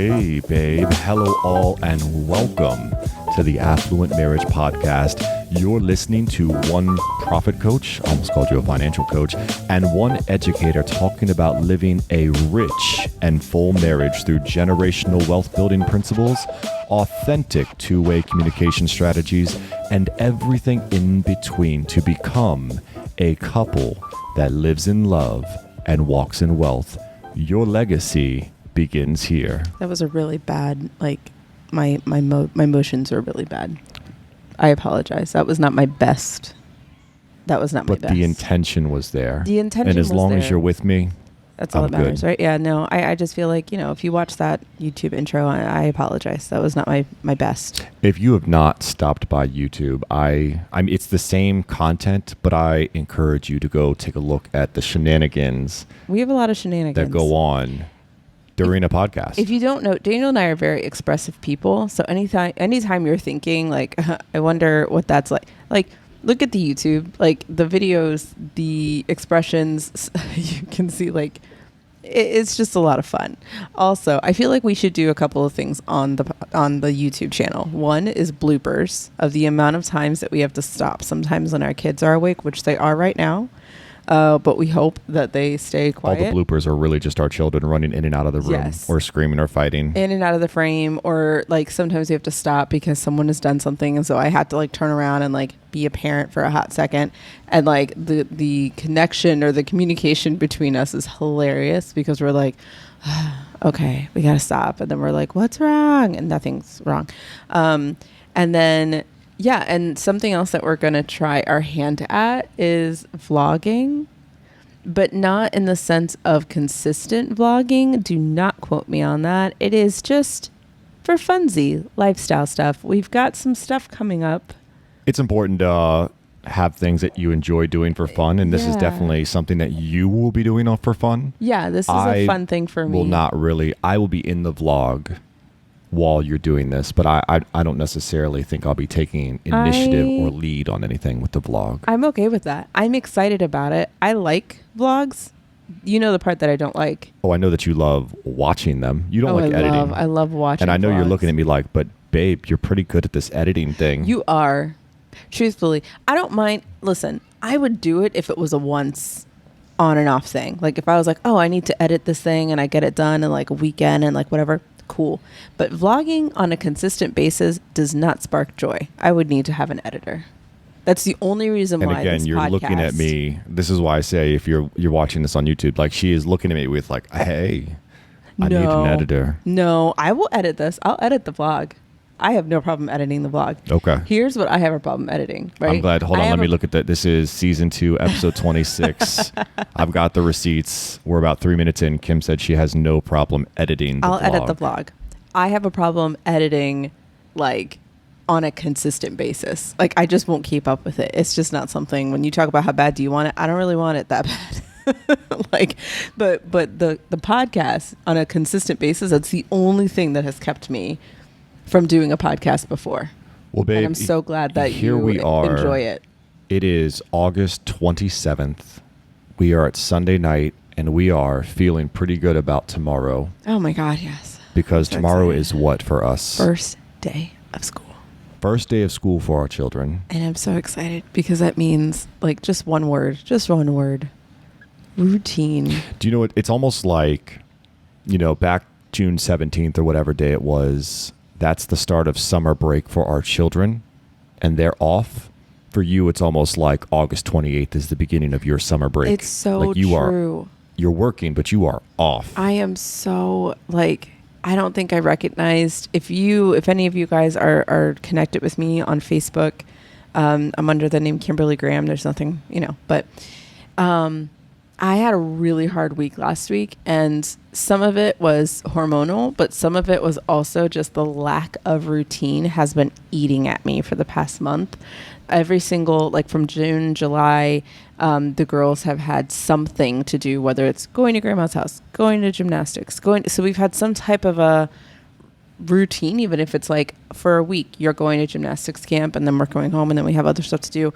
Hey, babe. Hello, all, and welcome to the Affluent Marriage Podcast. You're listening to one profit coach, almost called you a financial coach, and one educator talking about living a rich and full marriage through generational wealth building principles, authentic two-way communication strategies, and everything in between to become a couple that lives in love and walks in wealth. Your legacy begins here. That was a really bad, my motions were really bad. I apologize. That was not my best. But the intention was there. The intention was there. And as long as you're with me, that's all I'm that matters, good. right? Yeah, no, I just feel like, if you watch that YouTube intro, I apologize. That was not my best. If you have not stopped by YouTube, it's the same content, but I encourage you to go take a look at the shenanigans. We have a lot of shenanigans that go on during a podcast. If you don't know, Daniel and I are very expressive people. So anytime you're thinking I wonder what that's like, look at the YouTube, the videos, the expressions, you can see it's just a lot of fun. Also, I feel like we should do a couple of things on the YouTube channel. One is bloopers of the amount of times that we have to stop sometimes when our kids are awake, which they are right now. But we hope that they stay quiet. All the bloopers are really just our children running in and out of the room, yes, or screaming or fighting. In and out of the frame, or sometimes you have to stop because someone has done something, and so I had to turn around and be a parent for a hot second. And the connection or the communication between us is hilarious because we're okay, we gotta stop, and then we're what's wrong? And nothing's wrong. And then yeah, and something else that we're going to try our hand at is vlogging, but not in the sense of consistent vlogging. Do not quote me on that. It is just for funsy lifestyle stuff. We've got some stuff coming up. It's important to have things that you enjoy doing for fun, and this is definitely something that you will be doing for fun. Yeah, this is a fun thing for me. Well, not really. I will be in the vlog while you're doing this, but I don't necessarily think I'll be taking initiative or lead on anything with the vlog. I'm okay with that. I'm excited about it. I like vlogs. You know the part that I don't like. Oh, I know that you love watching them. You don't like editing. I love watching And I know vlogs. You're looking at me but babe, you're pretty good at this editing thing. You are. Truthfully, I don't mind. Listen, I would do it if it was a once on and off thing. If I was I need to edit this thing and I get it done in a weekend and whatever. Cool. But vlogging on a consistent basis does not spark joy. I would need to have an editor. That's the only reason why. And again, you're looking at me. This is why I say if you're watching this on YouTube, she is looking at me with hey, I need an editor. No, I will edit this. I'll edit the vlog. I have no problem editing the vlog. Okay. Here's what I have a problem editing, right? I'm glad. Hold on. Let me look at that. This is season 2, episode 26. I've got the receipts. We're about 3 minutes in. Kim said she has no problem editing the vlog. I'll edit the vlog. I have a problem editing on a consistent basis. I just won't keep up with it. It's just not something. When you talk about how bad do you want it, I don't really want it that bad. But the podcast on a consistent basis, that's the only thing that has kept me from doing a podcast before. Well, babe, and I'm so glad that we are. Enjoy it. It is August 27th. We are at Sunday night, and we are feeling pretty good about tomorrow. Oh my God, yes. Because tomorrow is what for us? First day of school. First day of school for our children. And I'm so excited because that means just one word. Routine. Do you know what? It's almost back June 17th or whatever day it was. That's the start of summer break for our children, and they're off. For you, it's almost like August 28th is the beginning of your summer break. It's so true. You're working, but you are off. I am so I don't think I recognized if any of you guys are connected with me on Facebook. I'm under the name Kimberly Graham. There's nothing, but I had a really hard week last week, and some of it was hormonal, but some of it was also just the lack of routine has been eating at me for the past month. Every single, from June, July, the girls have had something to do, whether it's going to grandma's house, going to gymnastics, so we've had some type of a routine, even if it's for a week, you're going to gymnastics camp and then we're going home and then we have other stuff to do.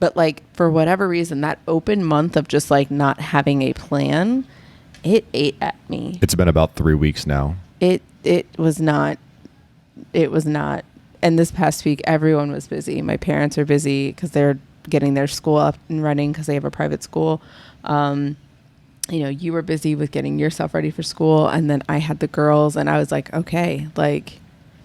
But for whatever reason, that open month of just not having a plan, it ate at me. It's been about 3 weeks now. It it was not. It was not. And this past week, everyone was busy. My parents are busy because they're getting their school up and running because they have a private school. You were busy with getting yourself ready for school, and then I had the girls, and I was like, okay, like,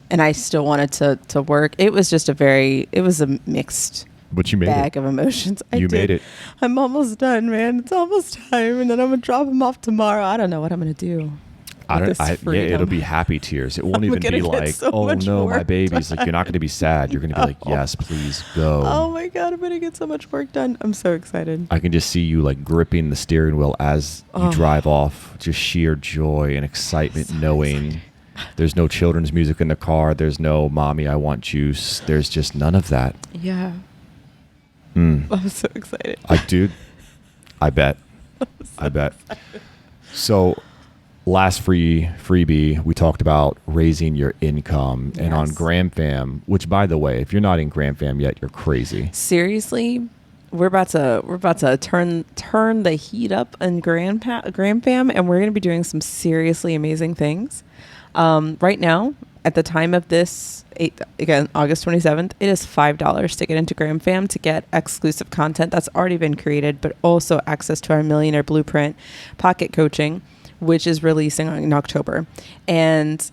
and I still wanted to work. It was just it was a mixed but you made bag of emotions. You made it. I'm almost done, man. It's almost time, and then I'm gonna drop them off tomorrow. I don't know what I'm gonna do. It'll be happy tears. It won't even be like, oh no, my baby's like, you're not going to be sad. You're going to be like, yes, please go. Oh my God, I'm going to get so much work done. I'm so excited. I can just see you like gripping the steering wheel as you drive off. Just sheer joy and excitement, so knowing excited. There's no children's music in the car. There's no mommy, I want juice. There's just none of that. Yeah. I'm so excited. I bet. I bet. So last freebie, we talked about raising your income. Yes. And on GramFam, which by the way, if you're not in GramFam yet, you're crazy. Seriously, we're about to turn the heat up in GramFam, and we're going to be doing some seriously amazing things. Right now, at the time of this, again, August 27th, it is $5 to get into GramFam to get exclusive content that's already been created, but also access to our Millionaire Blueprint pocket coaching, which is releasing in October. And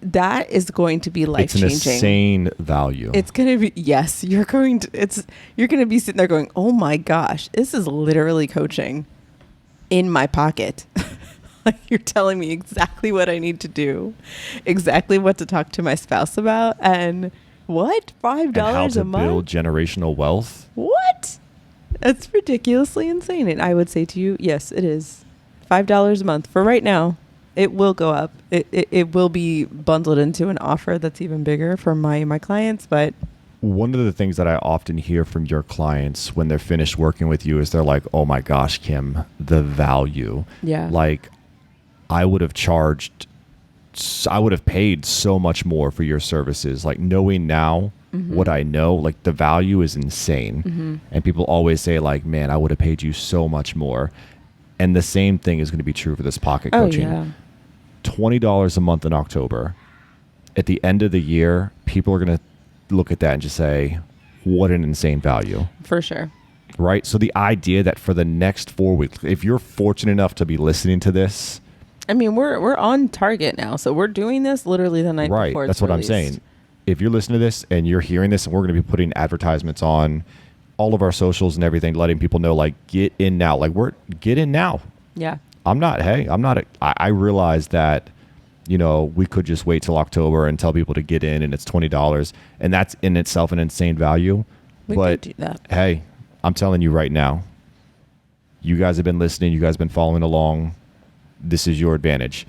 that is going to be life-changing. It's an insane value. It's going to be, yes, you're going to be sitting there going, oh my gosh, this is literally coaching in my pocket. Like, you're telling me exactly what I need to do, exactly what to talk to my spouse about, and what? $5 and how to a month? Build generational wealth? What? That's ridiculously insane. And I would say to you, yes, it is. $5 a month for right now. It will go up. It will be bundled into an offer that's even bigger for my clients. But one of the things that I often hear from your clients when they're finished working with you is they're like, oh my gosh, Kim, the value. Yeah. Like, I would have paid so much more for your services. Like, knowing now what I know, like, the value is insane. And people always say like, man, I would have paid you so much more. And the same thing is going to be true for this pocket coaching. Yeah. $20 a month in October. At the end of the year, people are going to look at that and just say, what an insane value. For sure. Right? So the idea that for the next 4 weeks, if you're fortunate enough to be listening to this, I mean, we're on target now. So we're doing this literally the night before it's right. That's what released. I'm saying. If you're listening to this and you're hearing this, and we're going to be putting advertisements on all of our socials and everything, letting people know, like, get in now. Like, get in now. Yeah. I realize that, we could just wait till October and tell people to get in and it's $20, and that's in itself an insane value. We but could do that. Hey, I'm telling you right now, you guys have been listening. You guys have been following along. This is your advantage.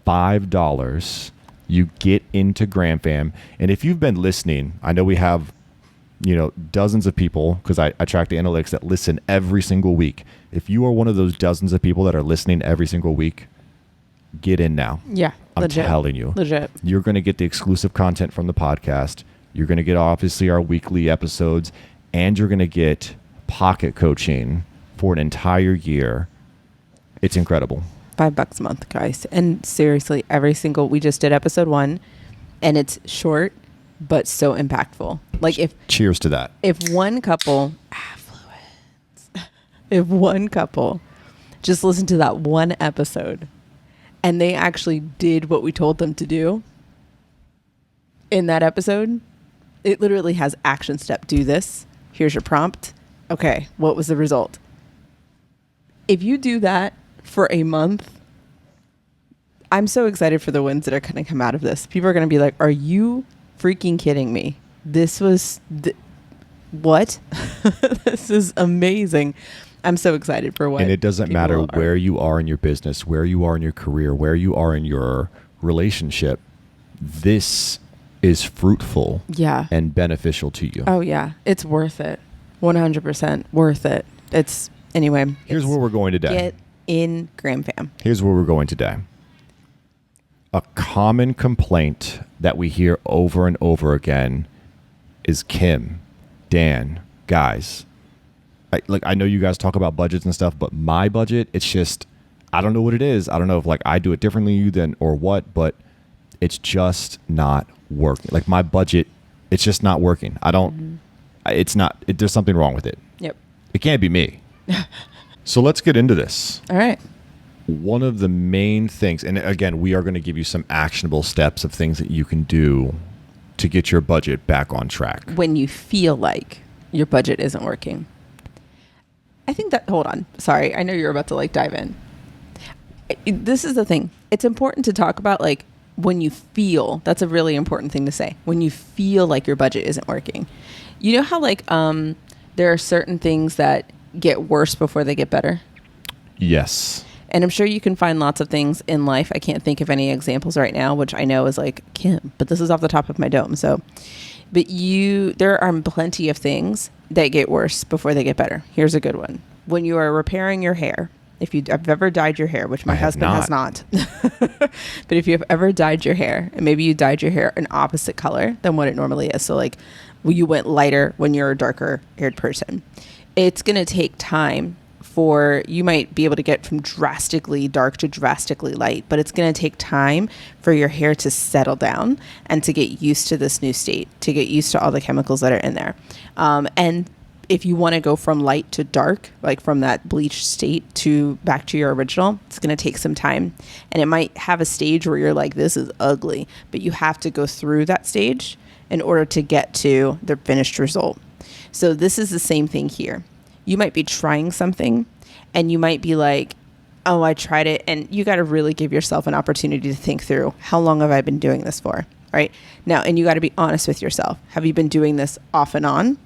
$5, you get into GramFam. And if you've been listening, I know we have, dozens of people, because I track the analytics, that listen every single week. If you are one of those dozens of people that are listening every single week, get in now. Yeah. I'm telling you. Legit. You're going to get the exclusive content from the podcast. You're going to get, obviously, our weekly episodes, and you're going to get pocket coaching for an entire year. It's incredible. $5 a month, guys. And seriously, we just did episode 1, and it's short, but so impactful. Like, cheers to that. If one couple, just listened to that one episode and they actually did what we told them to do in that episode, it literally has action step. Do this. Here's your prompt. Okay. What was the result? If you do that for a month, I'm so excited for the wins that are going to come out of this. People are going to be like, are you freaking kidding me? This was what? This is amazing. I'm so excited for what. And it doesn't matter where you are in your business, where you are in your career, where you are in your relationship. This is fruitful, and beneficial to you. Oh yeah, it's worth it. 100% worth it. Anyway. Here's where we're going today. Get in GramFam. Here's where we're going today. A common complaint that we hear over and over again is, Kim, Dan, guys, I know you guys talk about budgets and stuff, but my budget, it's just, I don't know what it is. I don't know if I do it differently than or what, but it's just not working. Like my budget, it's just not working. I don't, it's not, there's something wrong with it. Yep. It can't be me. So let's get into this. All right. One of the main things, and again, we are going to give you some actionable steps of things that you can do to get your budget back on track. When you feel like your budget isn't working. I think that, hold on. Sorry. I know you're about to like dive in. This is the thing. It's important to talk about like when you feel, that's a really important thing to say. When you feel like your budget isn't working. You know how like there are certain things that get worse before they get better? Yes. And I'm sure you can find lots of things in life. I can't think of any examples right now, which I know is like, Kim, but this is off the top of my dome. So, but there are plenty of things that get worse before they get better. Here's a good one. When you are repairing your hair, if you've ever dyed your hair, which my husband has not, but if you have ever dyed your hair, and maybe you dyed your hair an opposite color than what it normally is. So like you went lighter when you're a darker haired person. It's going to take time you might be able to get from drastically dark to drastically light, but it's going to take time for your hair to settle down and to get used to this new state, to get used to all the chemicals that are in there. And if you want to go from light to dark, like from that bleached state to back to your original, it's going to take some time. And it might have a stage where you're like, this is ugly, but you have to go through that stage in order to get to the finished result. So this is the same thing here. You might be trying something and you might be like, oh, I tried it. And you got to really give yourself an opportunity to think through, how long have I been doing this for? Right now, and you got to be honest with yourself. Have you been doing this off and on?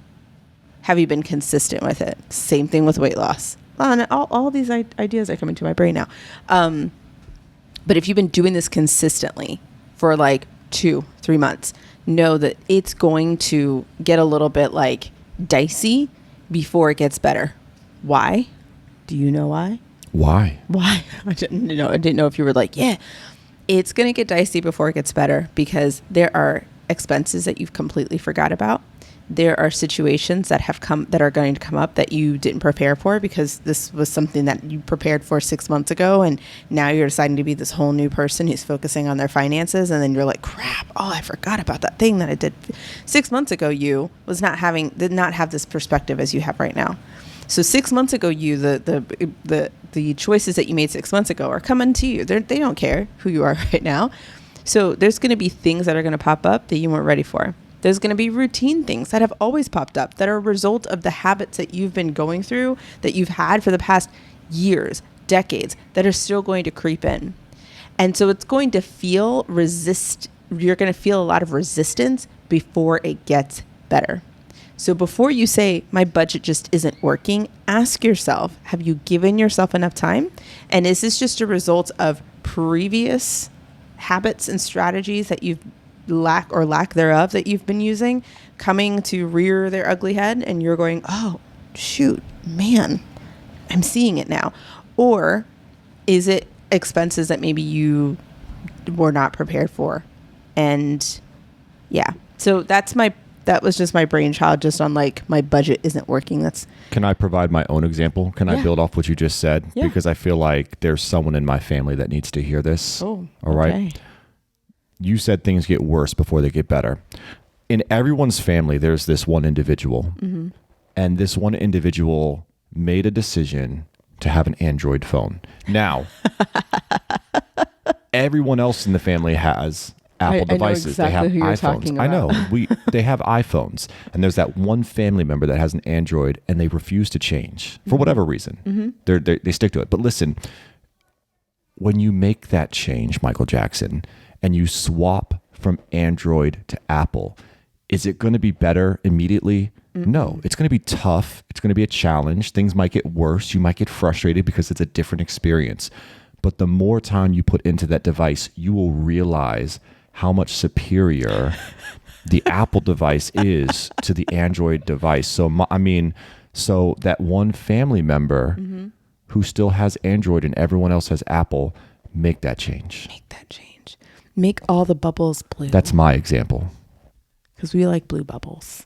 Have you been consistent with it? Same thing with weight loss. And all these ideas are coming to my brain now. But if you've been doing this consistently for like 2-3 months, know that it's going to get a little bit like dicey before it gets better. Why? Do you know why? Why? I didn't know if you were like, yeah, it's going to get dicey before it gets better because there are expenses that you've completely forgot about. There are situations that are going to come up that you didn't prepare for because this was something that you prepared for 6 months ago. And now you're deciding to be this whole new person who's focusing on their finances. And then you're like, crap, I forgot about that thing that I did 6 months ago. You did not have this perspective as you have right now. So 6 months ago, the choices that you made 6 months ago are coming to you. They don't care who you are right now. So there's going to be things that are going to pop up that you weren't ready for. There's going to be routine things that have always popped up that are a result of the habits that you've been going through, that you've had for the past years, decades, that are still going to creep in. And so it's going to you're going to feel a lot of resistance before it gets better. So before you say, my budget just isn't working, ask yourself, have you given yourself enough time? And is this just a result of previous habits and strategies that you've lack thereof that you've been using coming to rear their ugly head, and you're going, oh shoot, man, I'm seeing it now? Or is it expenses that maybe you were not prepared for? And yeah, so that was just my brainchild, just on like, my budget isn't working. Can I provide my own example? Can I build off what you just said? Yeah. Because I feel like there's someone in my family that needs to hear this. Oh, all right. Okay. You said things get worse before they get better. In everyone's family, there's this one individual. Mm-hmm. And this one individual made a decision to have an Android phone. Now, everyone else in the family has Apple devices. I know exactly they have who you're iPhones. talking about. I know. They have iPhones. And there's that one family member that has an Android and they refuse to change for whatever reason. Mm-hmm. They stick to it. But listen, when you make that change, Michael Jackson, and you swap from Android to Apple, is it going to be better immediately? Mm-hmm. No, it's going to be tough. It's going to be a challenge. Things might get worse. You might get frustrated because it's a different experience. But the more time you put into that device, you will realize how much superior the Apple device is to the Android device. So that one family member who still has Android and everyone else has Apple, make that change. Make all the bubbles blue. That's my example. Because we like blue bubbles,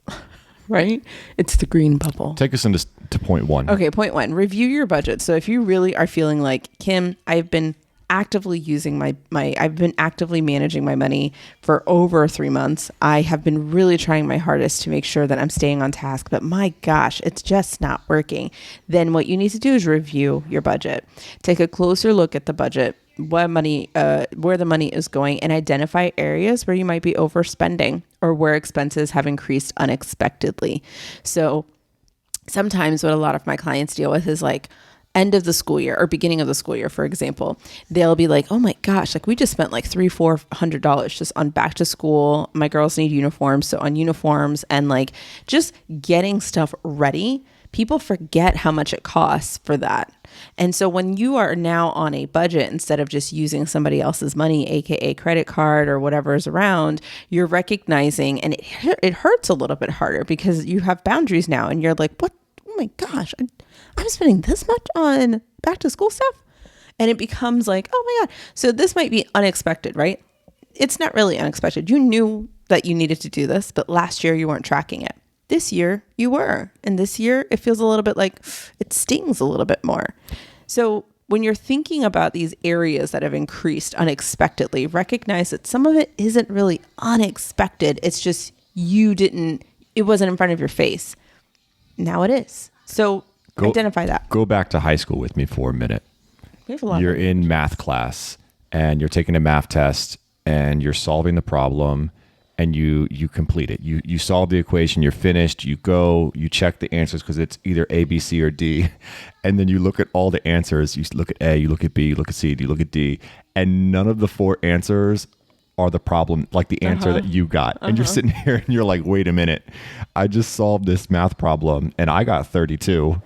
right? It's the green bubble. Take us into point one. Okay, point one, review your budget. So if you really are feeling like, Kim, I've been actively using I've been actively managing my money for over 3 months. I have been really trying my hardest to make sure that I'm staying on task, but my gosh, it's just not working. Then what you need to do is review your budget. Take a closer look at the budget, where the money is going, and identify areas where you might be overspending or where expenses have increased unexpectedly. So sometimes what a lot of my clients deal with is like end of the school year or beginning of the school year, for example. They'll be like, oh my gosh, like we just spent like $300-400 just on back to school. My girls need uniforms. So on uniforms and like just getting stuff ready, people forget how much it costs for that. And so when you are now on a budget, instead of just using somebody else's money, AKA credit card or whatever is around, you're recognizing, and it hurts a little bit harder because you have boundaries now and you're like, what? Oh my gosh, I'm spending this much on back to school stuff. And it becomes like, oh my God. So this might be unexpected, right? It's not really unexpected. You knew that you needed to do this, but last year you weren't tracking it. This year you were. And this year it feels a little bit like it stings a little bit more. So when you're thinking about these areas that have increased unexpectedly, recognize that some of it isn't really unexpected. It's just it wasn't in front of your face. Now it is. So identify that. Go back to high school with me for a minute. You're in math class and you're taking a math test and you're solving the problem and you complete it. You solve the equation, you're finished, you check the answers because it's either A, B, C, or D. And then you look at all the answers. You look at A, you look at B, you look at C, you look at D. And none of the 4 answers are the problem, like the answer that you got. And you're sitting here and you're like, wait a minute, I just solved this math problem and I got 32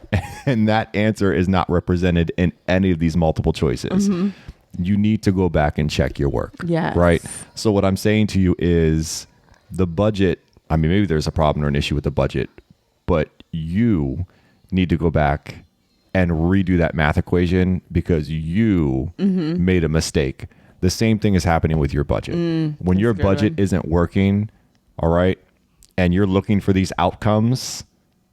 and that answer is not represented in any of these multiple choices. You need to go back and check your work. Yes. Right? So what I'm saying to you is the budget, I mean, maybe there's a problem or an issue with the budget, but you need to go back and redo that math equation because you made a mistake. The same thing is happening with your budget. When your budget isn't working, all right, and you're looking for these outcomes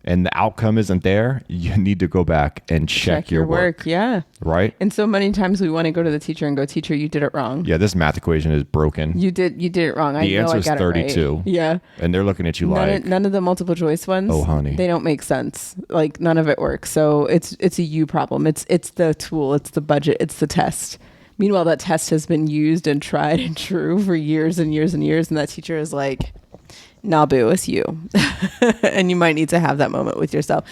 and the outcome isn't there, you need to go back and check your work. Yeah. Right? And so many times we want to go to the teacher and go, teacher, you did it wrong. Yeah, this math equation is broken. You did it wrong. The answer is 32. Right. Yeah. And they're looking at you none of the multiple choice ones. Oh, honey. They don't make sense. Like none of it works. So it's a you problem. It's the tool. It's the budget. It's the test. Meanwhile, that test has been used and tried and true for years and years and years. And that teacher is like, nah, boo, it's you. And you might need to have that moment with yourself.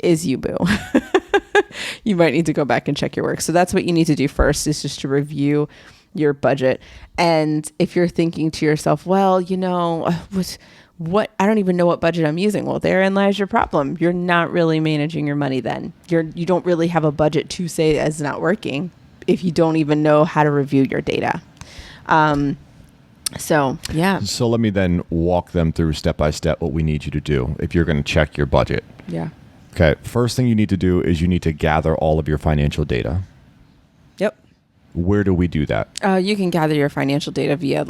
Is you, boo. You might need to go back and check your work. So that's what you need to do first, is just to review your budget. And if you're thinking to yourself, well, you know, what I don't even know what budget I'm using. Well, therein lies your problem. You're not really managing your money then. You don't really have a budget to say it's not working if you don't even know how to review your data. So let me then walk them through step by step what we need you to do if you're going to check your budget. Yeah. Okay. First thing you need to do is you need to gather all of your financial data. Yep. Where do we do that? You can gather your financial data via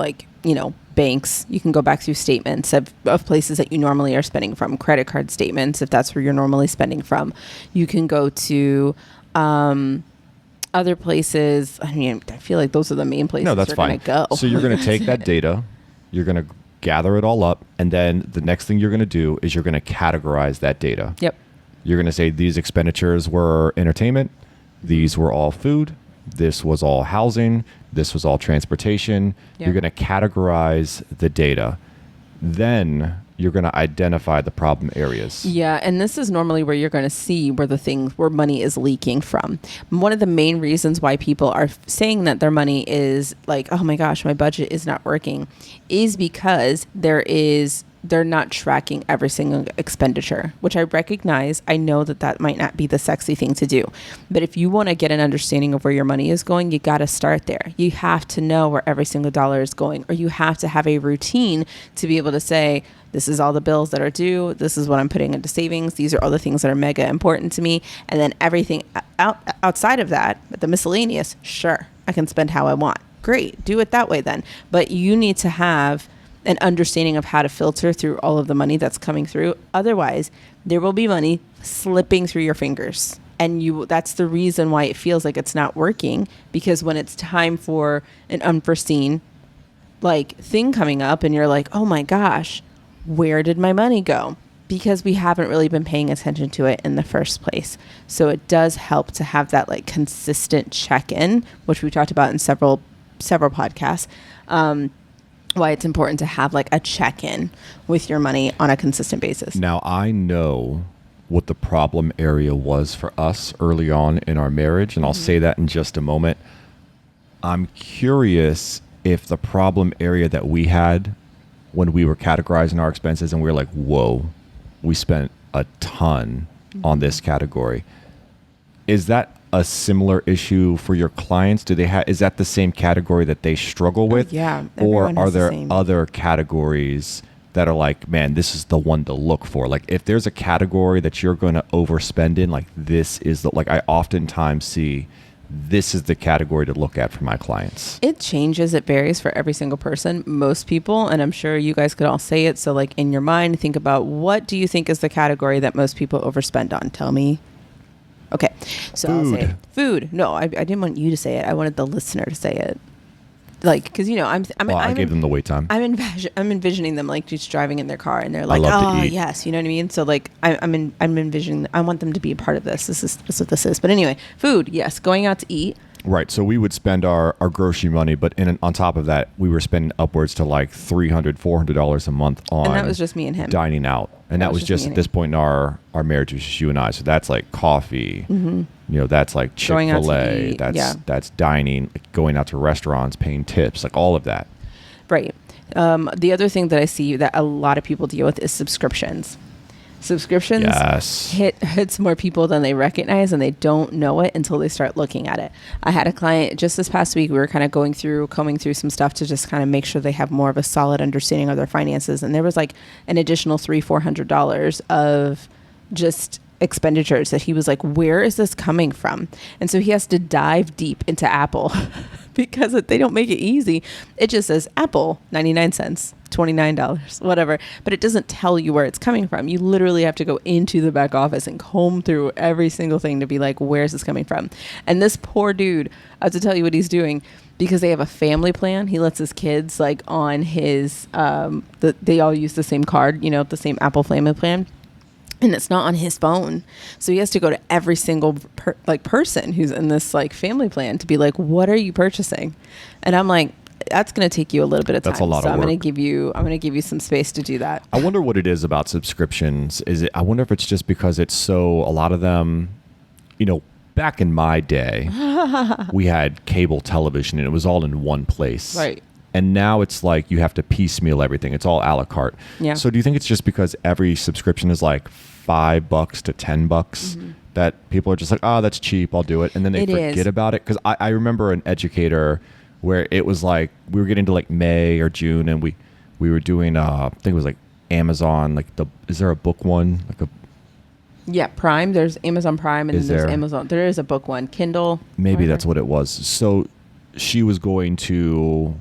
banks. You can go back through statements of places that you normally are spending from, credit card statements, if that's where you're normally spending from. You can go to other places. I mean, I feel like those are the main places you're going to go. So you're going to take that data, you're going to gather it all up, and then the next thing you're going to do is you're going to categorize that data. Yep. You're going to say these expenditures were entertainment, these were all food, this was all housing, this was all transportation. Yep. You're going to categorize the data. Then you're going to identify the problem areas. Yeah, and this is normally where you're going to see where money is leaking from. One of the main reasons why people are saying that their money is like, oh my gosh, my budget is not working, is because they're not tracking every single expenditure, which I recognize. I know that might not be the sexy thing to do. But if you want to get an understanding of where your money is going, you got to start there. You have to know where every single dollar is going, or you have to have a routine to be able to say, this is all the bills that are due. This is what I'm putting into savings. These are all the things that are mega important to me. And then everything outside of that, the miscellaneous, sure, I can spend how I want. Great. Do it that way then. But you need to have an understanding of how to filter through all of the money that's coming through. Otherwise, there will be money slipping through your fingers And that's the reason why it feels like it's not working, because when it's time for an unforeseen like thing coming up and you're like, oh my gosh, where did my money go? Because we haven't really been paying attention to it in the first place. So it does help to have that like consistent check-in, which we talked about in several podcasts. Why it's important to have like a check-in with your money on a consistent basis. Now, I know what the problem area was for us early on in our marriage, and I'll say that in just a moment. I'm curious if the problem area that we had when we were categorizing our expenses and we were like, whoa, we spent a ton on this category. Is that a similar issue for your clients? Do they have, is that the same category that they struggle with? Yeah. Or are there other categories that are like, man, this is the one to look for? Like if there's a category that you're going to overspend in, like this is the, like I oftentimes see this is the category to look at for my clients. It changes. It varies for every single person. Most people, and I'm sure you guys could all say it. So like in your mind, think about what do you think is the category that most people overspend on? Tell me. Okay. So Food. I'll say it. Food. No, I didn't want you to say it. I wanted the listener to say it. Like, because you know, I gave them the wait time. I'm envisioning them like just driving in their car, and they're like, "Oh, yes," you know what I mean. So like, I'm envisioning. I want them to be a part of this. This is what this is. But anyway, food. Yes, going out to eat. Right. So we would spend our grocery money, but on top of that, we were spending upwards to like $300, $400 a month on. And that was just me and him. Dining out. And that was just at this point in our marriage, it was just you and I. So that's like coffee. You know, that's like Chick-fil-A. That's dining, like going out to restaurants, paying tips, like all of that. Right. The other thing that I see that a lot of people deal with is subscriptions. Subscriptions hits more people than they recognize, and they don't know it until they start looking at it. I had a client just this past week. We were kind of combing through some stuff to just kind of make sure they have more of a solid understanding of their finances. And there was like an additional $300-$400 of just expenditures that he was like, where is this coming from? And so he has to dive deep into Apple because they don't make it easy. It just says Apple 99 cents, $29, whatever, but it doesn't tell you where it's coming from. You literally have to go into the back office and comb through every single thing to be like, where's this coming from? And this poor dude, I have to tell you what he's doing, because they have a family plan. He lets his kids like on his they all use the same card, you know, the same Apple family plan. And it's not on his phone. So he has to go to every single person who's in this like family plan to be like, what are you purchasing? And I'm like, that's going to take you a little bit of time. That's a lot of work. I'm going to give you some space to do that. I wonder what it is about subscriptions. I wonder if it's just because it's so, a lot of them, you know, back in my day, we had cable television and it was all in one place. Right. And now it's like you have to piecemeal everything. It's all a la carte. Yeah. So do you think it's just because every subscription is like $5 to $10 that people are just like, oh, that's cheap, I'll do it. And then they forget about it. Because I remember an educator where it was like, we were getting to like May or June and we were doing, I think it was like Amazon, like is there a book one? Yeah, Prime. There's Amazon Prime and then there's Amazon. There is a book one. Kindle. Maybe that's what it was. So she was going to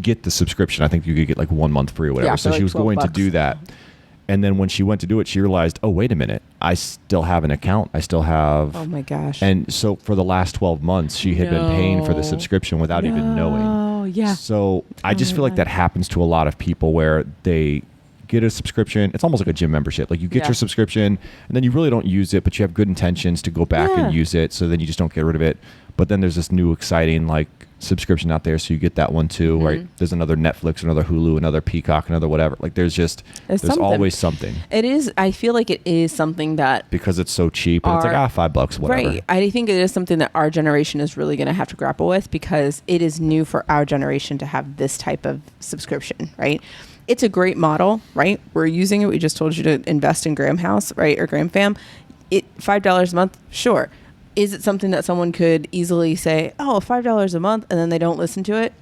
get the subscription. I think you could get like 1 month free or whatever. Yeah, so like she was going to do that. And then when she went to do it, she realized, oh, wait a minute. I still have an account. I still have. Oh my gosh. And so for the last 12 months, she had been paying for the subscription without even knowing. Oh, yeah. So I just feel like that happens to a lot of people where they get a subscription. It's almost like a gym membership. Like you get your subscription and then you really don't use it, but you have good intentions to go back and use it. So then you just don't get rid of it. But then there's this new exciting like subscription out there. So you get that one too, right? There's another Netflix, another Hulu, another Peacock, another whatever. Like there's always something. It is. I feel like it is something that because it's so cheap and it's like, $5, whatever. Right. I think it is something that our generation is really going to have to grapple with because it is new for our generation to have this type of subscription, right? It's a great model, right? We're using it. We just told you to invest in Graham House, right? Or Graham Fam. $5 a month. Sure. Is it something that someone could easily say, oh, $5 a month, and then they don't listen to it?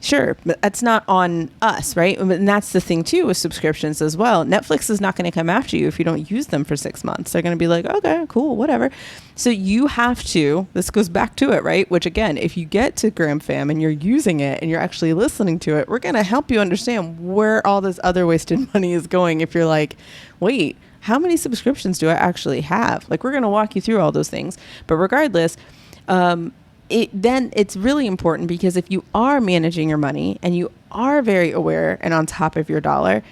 Sure, but that's not on us, right? And that's the thing, too, with subscriptions as well. Netflix is not going to come after you if you don't use them for 6 months. They're going to be like, okay, cool, whatever. So you have to, this goes back to it, right? Which, again, if you get to Graham Fam and you're using it and you're actually listening to it, we're going to help you understand where all this other wasted money is going if you're like, wait, how many subscriptions do I actually have? Like, we're going to walk you through all those things. But regardless, then it's really important, because if you are managing your money and you are very aware and on top of your dollar,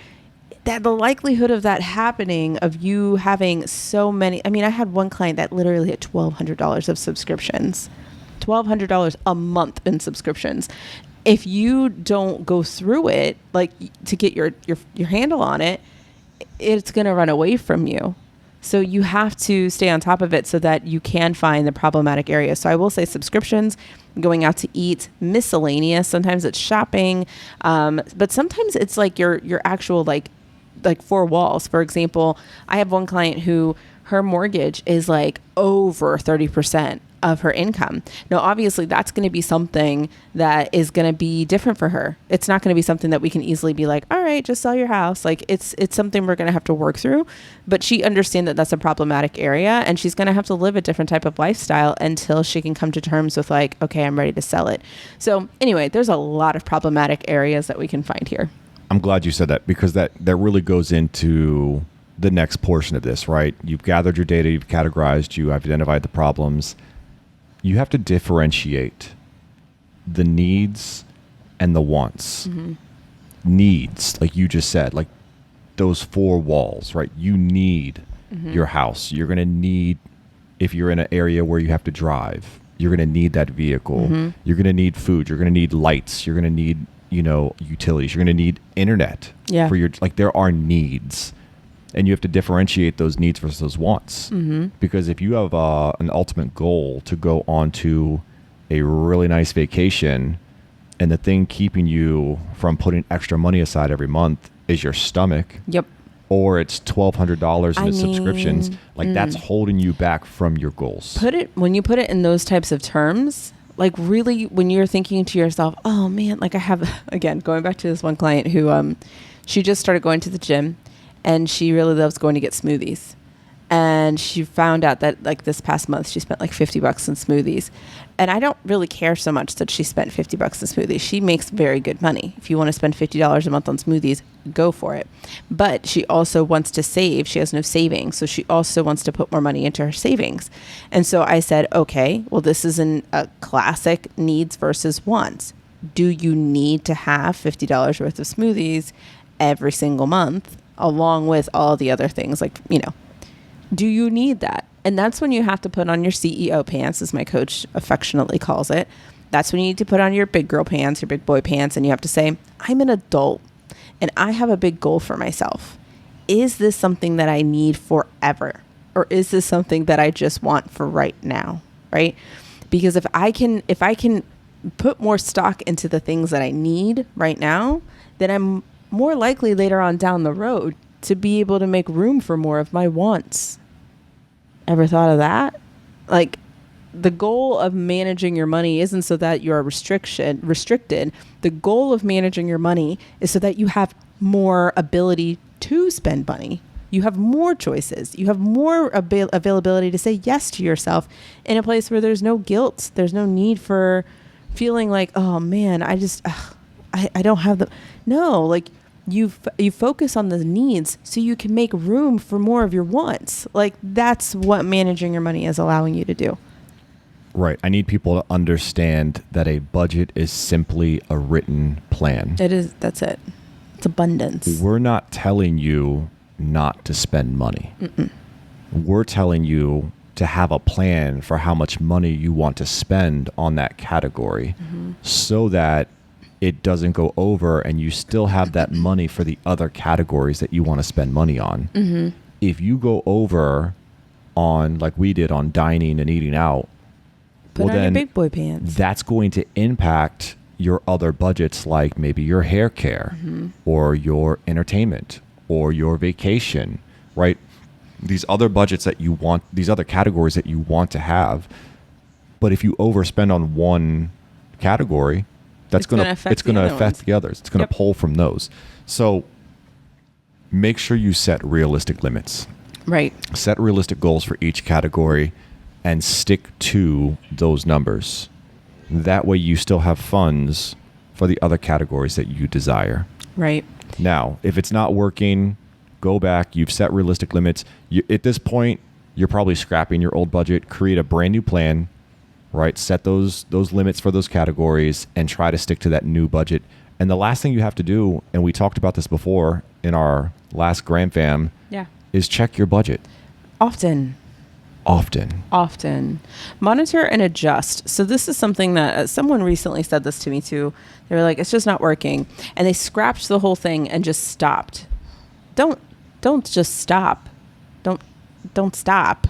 that the likelihood of that happening, of you having so many, I mean, I had one client that literally had $1,200 of subscriptions, $1,200 a month in subscriptions. If you don't go through it, like, to get your handle on it, it's going to run away from you. So you have to stay on top of it so that you can find the problematic areas. So I will say subscriptions, going out to eat, miscellaneous. Sometimes it's shopping, but sometimes it's like your actual like four walls. For example, I have one client who her mortgage is like over 30% of her income. Now, obviously, that's going to be something that is going to be different for her. It's not going to be something that we can easily be like, all right, just sell your house. Like, it's something we're going to have to work through. But she understands that that's a problematic area, and she's going to have to live a different type of lifestyle until she can come to terms with like, okay, I'm ready to sell it. So anyway, there's a lot of problematic areas that we can find here. I'm glad you said that, because that really goes into the next portion of this, right? You've gathered your data, you've categorized, you have identified the problems. You have to differentiate the needs and the wants. Mm-hmm. Needs, like you just said, like those four walls, right? You need your house. You're going to need, if you're in an area where you have to drive, you're going to need that vehicle. Mm-hmm. You're going to need food. You're going to need lights. You're going to need, utilities. You're going to need internet for your, like, there are needs. And you have to differentiate those needs versus those wants. Mm-hmm. Because if you have an ultimate goal to go on to a really nice vacation, and the thing keeping you from putting extra money aside every month is your stomach, or it's $1,200 in subscriptions, that's holding you back from your goals. When you put it in those types of terms, like, really, when you're thinking to yourself, oh man, like, I have, again, going back to this one client who, she just started going to the gym. And she really loves going to get smoothies. And she found out that, like, this past month, she spent like $50 in smoothies. And I don't really care so much that she spent $50 in smoothies. She makes very good money. If you want to spend $50 a month on smoothies, go for it. But she also wants to save. She has no savings. So she also wants to put more money into her savings. And so I said, okay, well, this is a classic needs versus wants. Do you need to have $50 worth of smoothies every single month, along with all the other things? Like, do you need that? And that's when you have to put on your CEO pants, as my coach affectionately calls it. That's when you need to put on your big girl pants, your big boy pants, and you have to say, I'm an adult and I have a big goal for myself. Is this something that I need forever? Or is this something that I just want for right now? Right? Because if I can put more stock into the things that I need right now, then I'm more likely later on down the road to be able to make room for more of my wants. Ever thought of that? Like, the goal of managing your money isn't so that you're restricted. The goal of managing your money is so that you have more ability to spend money. You have more choices. You have more availability to say yes to yourself in a place where there's no guilt. There's no need for feeling like, oh man, I don't have the... No, like, you focus on the needs so you can make room for more of your wants. Like, that's what managing your money is allowing you to do. Right. I need people to understand that a budget is simply a written plan. It is. That's it. It's abundance. We're not telling you not to spend money. Mm-mm. We're telling you to have a plan for how much money you want to spend on that category, so that it doesn't go over and you still have that money for the other categories that you want to spend money on. Mm-hmm. If you go over on, like we did, on dining and eating out, Put on your big boy pants. That's going to impact your other budgets, like maybe your hair care, or your entertainment, or your vacation, right? These other budgets that you want, these other categories that you want to have. But if you overspend on one category, it's going to affect the others. It's going to pull from those. So make sure you set realistic limits. Right. Set realistic goals for each category and stick to those numbers. That way you still have funds for the other categories that you desire. Right. Now, if it's not working, go back, you've set realistic limits. At this point, you're probably scrapping your old budget, create a brand new plan, right? Set those limits for those categories and try to stick to that new budget. And the last thing you have to do, and we talked about this before in our last Gram Fam, is check your budget. Often. Monitor and adjust. So this is something that someone recently said this to me too. They were like, it's just not working. And they scrapped the whole thing and just stopped. Don't just stop. Don't stop.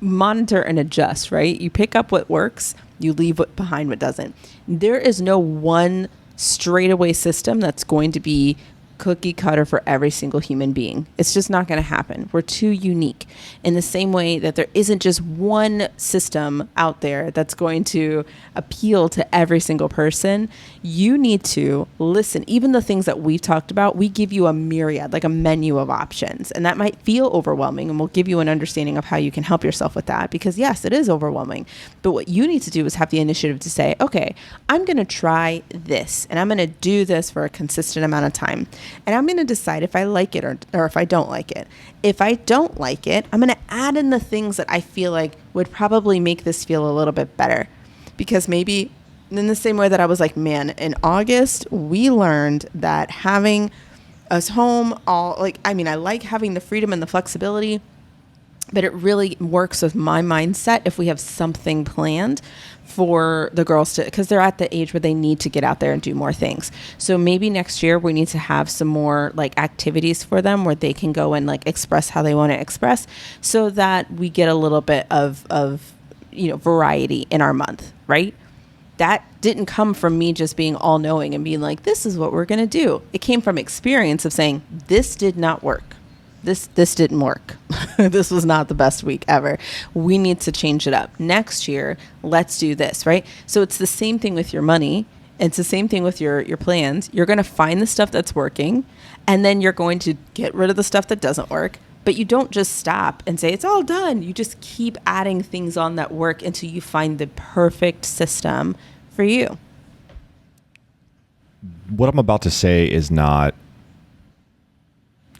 Monitor and adjust, right? You pick up what works, you leave behind what doesn't. There is no one straightaway system that's going to be cookie cutter for every single human being. It's just not going to happen. We're too unique. In the same way that there isn't just one system out there that's going to appeal to every single person, you need to listen. Even the things that we've talked about, we give you a myriad, like a menu of options. And that might feel overwhelming, and we'll give you an understanding of how you can help yourself with that, because yes, it is overwhelming. But what you need to do is have the initiative to say, okay, I'm going to try this, and I'm going to do this for a consistent amount of time. And I'm going to decide if I like it or if I don't like it. If I don't like it, I'm going to add in the things that I feel like would probably make this feel a little bit better. Because maybe in the same way that I was like, man, in August, we learned that having us home I like having the freedom and the flexibility, but it really works with my mindset if we have something planned for the girls to, because they're at the age where they need to get out there and do more things. So maybe next year we need to have some more like activities for them where they can go and like express how they want to express, so that we get a little bit of variety in our month, right? That didn't come from me just being all knowing and being like, this is what we're going to do. It came from experience of saying, this did not work. This didn't work. This was not the best week ever. We need to change it up. Next year, let's do this, right? So it's the same thing with your money. It's the same thing with your plans. You're going to find the stuff that's working, and then you're going to get rid of the stuff that doesn't work. But you don't just stop and say, it's all done. You just keep adding things on that work until you find the perfect system for you. What I'm about to say is not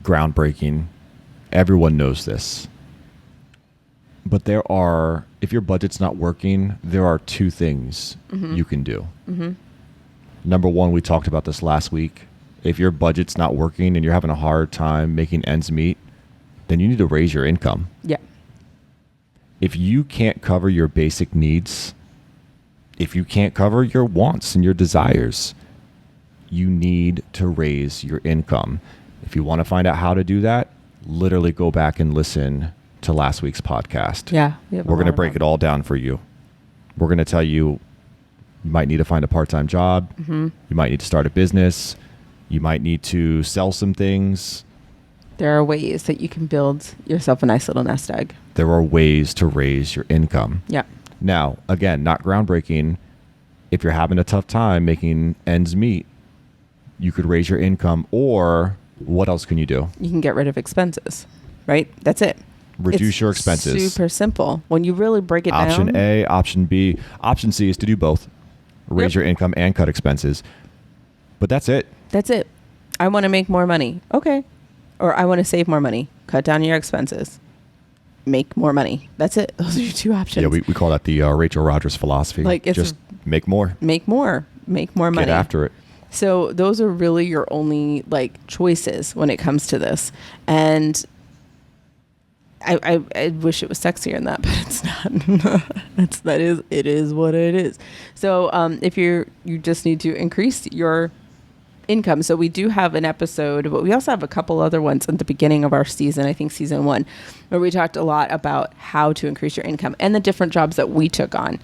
groundbreaking. Everyone knows this. But if your budget's not working, there are two things you can do. Mm-hmm. Number one, we talked about this last week. If your budget's not working and you're having a hard time making ends meet, then you need to raise your income. Yeah. If you can't cover your basic needs, if you can't cover your wants and your desires, you need to raise your income. If you want to find out how to do that, literally go back and listen to last week's podcast. Yeah. We're going to break it all down for you. We're going to tell you might need to find a part-time job. Mm-hmm. You might need to start a business. You might need to sell some things. There are ways that you can build yourself a nice little nest egg. There are ways to raise your income. Yeah. Now, again, not groundbreaking. If you're having a tough time making ends meet, you could raise your income, or what else can you do? You can get rid of expenses, right? That's it. Reduce your expenses. Super simple. When you really break it down. Option A, option B. Option C is to do both. Raise your income and cut expenses. But that's it. That's it. I want to make more money. Okay. Or I want to save more money. Cut down your expenses. Make more money. That's it. Those are your two options. Yeah, we call that the Rachel Rodgers philosophy. Like, it's just make more. Make more. Make more money. Get after it. So those are really your only choices when it comes to this. And I wish it was sexier than that, but it's not. It is what it is. So if you just need to increase your income. So we do have an episode, but we also have a couple other ones at the beginning of our season, I think season 1, where we talked a lot about how to increase your income and the different jobs that we took on.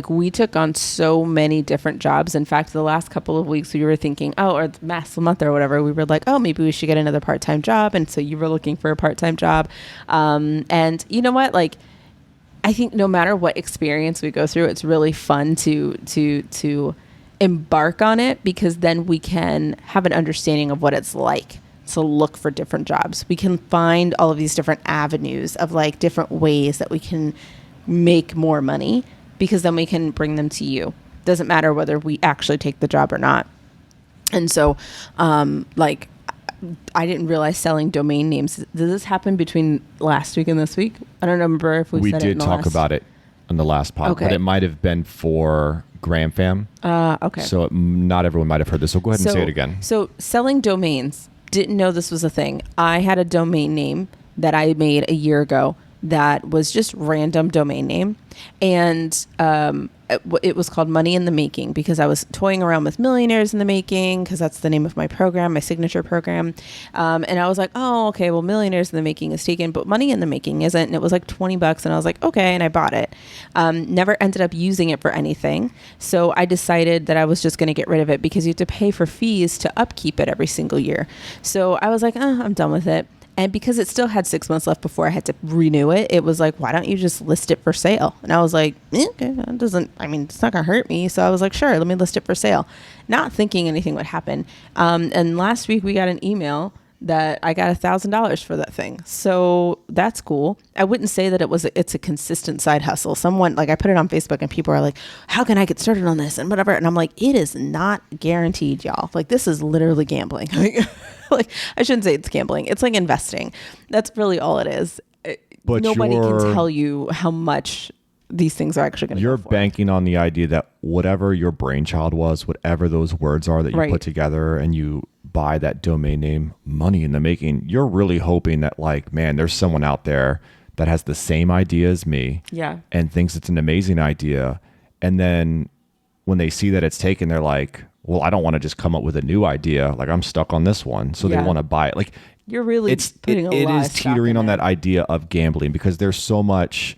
We took on so many different jobs. In fact, the last couple of weeks we were thinking, or last month or whatever, we were like, maybe we should get another part-time job. And so you were looking for a part-time job. And you know what? I think no matter what experience we go through, it's really fun to embark on it, because then we can have an understanding of what it's like to look for different jobs. We can find all of these different avenues of different ways that we can make more money, because then we can bring them to you. Doesn't matter whether we actually take the job or not. And so, I didn't realize selling domain names. Did this happen between last week and this week? I don't remember if we said it in the talk last. about it on the last pod, Okay. but it might have been for Graham Fam. Okay. So not everyone might have heard this. So go ahead and say it again. So selling domains, didn't know this was a thing. I had a domain name that I made a year ago that was just random domain name. And it was called Money in the Making because I was toying around with Millionaires in the Making because that's the name of my program, my signature program. And I was like, oh, okay, well, Millionaires in the Making is taken, but Money in the Making isn't. And it was like $20. And I was like, okay. And I bought it. Never ended up using it for anything. So I decided that I was just going to get rid of it because you have to pay for fees to upkeep it every single year. So I was like, I'm done with it. And because it still had 6 months left before I had to renew it, it was like, why don't you just list it for sale? And I was like, okay, that doesn't, I mean, it's not going to hurt me. So I was like, sure, let me list it for sale. Not thinking anything would happen. And last week we got an email that I got $1,000 for that thing. So that's cool. I wouldn't say that it's a consistent side hustle. Someone, like I put it on Facebook and people are like, how can I get started on this and whatever? And I'm like, it is not guaranteed, y'all. Like this is literally gambling. Like I shouldn't say it's gambling. It's like investing. That's really all it is. But nobody can tell you how much these things are actually going to You're go for. banking on the idea that whatever your brainchild was, whatever those words are that you put together and you buy that domain name, Money in the Making, you're really hoping that like, man, there's someone out there that has the same idea as me and thinks it's an amazing idea. And then when they see that it's taken, they're like, well, I don't want to just come up with a new idea. Like I'm stuck on this one. So they want to buy it. Like you're really putting a lot it is of stock teetering in on it. that idea of gambling because there's so much